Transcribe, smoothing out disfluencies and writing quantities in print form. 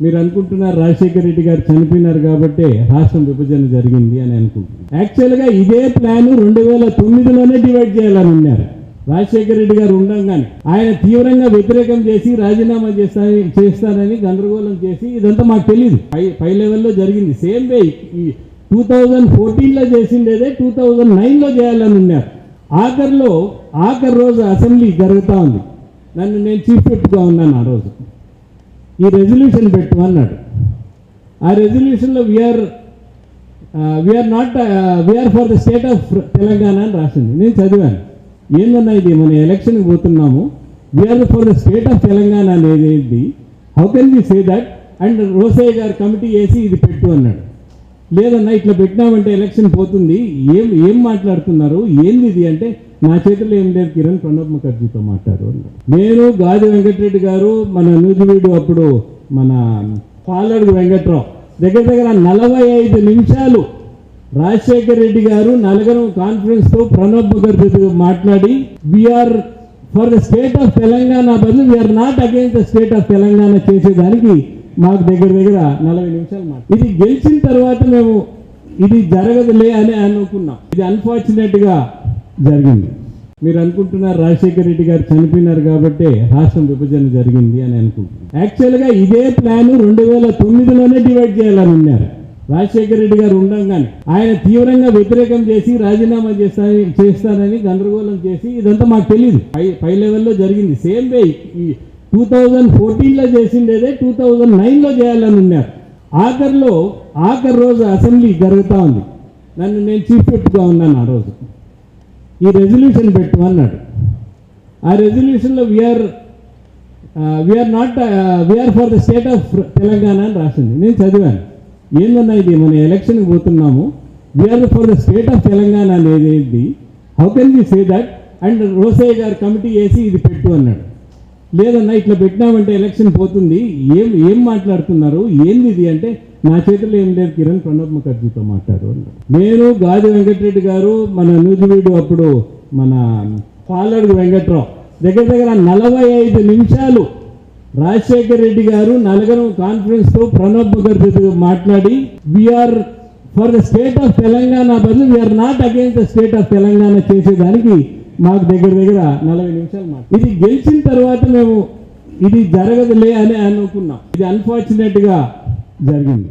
మీరు అనుకుంటున్నారు రాజశేఖర రెడ్డి గారు చనిపోయినారు కాబట్టి రాష్ట్రం విభజన జరిగింది అని అనుకుంటున్నారు. యాక్చువల్గా ఇదే ప్లాన్ 2009లోనే డివైడ్ చేయాలని ఉన్నారు. రాజశేఖర రెడ్డి గారు ఉండగానే ఆయన తీవ్రంగా వ్యతిరేకం చేసి రాజీనామా చేస్తానని గందరగోళం చేసి ఇదంతా మాకు తెలియదు. పై లెవెల్లో జరిగింది. సేమ్ వే 2014లో చేసిండేదే 2009లో చేయాలని ఉన్నారు. ఆఖరి రోజు అసెంబ్లీ జరుగుతూ ఉంది. నేను చీఫ్ విప్గా ఉన్నాను. ఆ రోజు ఈ రెజల్యూషన్ పెట్టు అన్నాడు. ఆ రెజల్యూషన్లో we are for the state of Telangana అని రాసింది. నేను చదివాను. ఏందన్నా ఇది, మన ఎలక్షన్కి పోతున్నాము, we are for the state of Telangana అనేది how can we say that? And Rosaiah garu committee వేసి ఇది పెట్టు అన్నాడు. లేదన్నా ఇట్లా పెట్టినామంటే ఎలక్షన్ పోతుంది, ఏం మాట్లాడుతున్నారు, ఏంది ఇది అంటే నా చేతిలో ఏం లేదు, కిరణ్ ప్రణబ్ ముఖర్జీతో మాట్లాడు అన్నాడు. నేను గాది వెంకటరెడ్డి గారు, మన నూజివీడు అప్పుడు మన పాలడుగు వెంకట్రావు దగ్గర 45 నిమిషాలు రాజశేఖర రెడ్డి గారు నలుగురు కాన్ఫరెన్స్తో ప్రణబ్ ముఖర్జీతో మాట్లాడి we are for the state of Telangana బదులు we are not against the state of Telangana చేసేదానికి మాకు దగ్గర 40 నిమిషాలు మాట. ఇది గెలిచిన తర్వాత మేము ఇది జరగదులే అని అనుకున్నాం. ఇది అన్ఫార్చునేట్గా జరిగింది. మీరు అనుకుంటున్నారు రాజశేఖర రెడ్డి గారు చనిపోయినారు కాబట్టి రాష్ట్రం విభజన జరిగింది అని అనుకుంటున్నారు. యాక్చువల్గా ఇదే ప్లాన్ 2009లోనే డివైడ్ చేయాలని ఉన్నారు. రాజశేఖర రెడ్డి గారు ఉండగానే ఆయన తీవ్రంగా వ్యతిరేకం చేసి రాజీనామా చేస్తానని గందరగోళం చేసి ఇదంతా మాకు తెలియదు. పై లెవెల్లో జరిగింది. సేమ్ వే 2014లో చేసిండేదే 2009లో చేయాలని ఉన్నారు. ఆఖరి రోజు అసెంబ్లీ జరుగుతూ ఉంది. నేను చీఫ్ విప్గా ఉన్నాను. ఆ రోజు ఈ రెజల్యూషన్ పెట్టు అన్నాడు. ఆ రెజల్యూషన్లో we are for the state of Telangana అని రాసింది. నేను చదివాను. ఏందన్నా ఇది, మన ఎలక్షన్కి పోతున్నాము, we are for the state of Telangana అనేది how can we say that? And Rosaiah garu committee వేసి ఇది పెట్టు అన్నాడు. లేదన్నా ఇట్లా పెట్టినామంటే ఎలక్షన్ పోతుంది, ఏం మాట్లాడుతున్నారు, ఏంది ఇది అంటే నా చేతిలో ఏం లేదు, కిరణ్ ప్రణబ్ ముఖర్జీతో మాట్లాడు అన్నాడు. నేను గాది వెంకటరెడ్డి గారు, మన నూజివీడు అప్పుడు మన పాలడుగు వెంకట్రావు దగ్గర 45 నిమిషాలు రాజశేఖర రెడ్డి గారు నలుగురు కాన్ఫరెన్స్తో ప్రణబ్ ముఖర్జీతో మాట్లాడి we are for the state of Telangana బదులు we are not against the state of Telangana చేసేదానికి మాకు దగ్గర 40 నిమిషాలు మాట. ఇది గెలిచిన తర్వాత మేము ఇది జరగదులే అని అనుకున్నాం. ఇది అన్ఫార్చునేట్గా జరిగింది.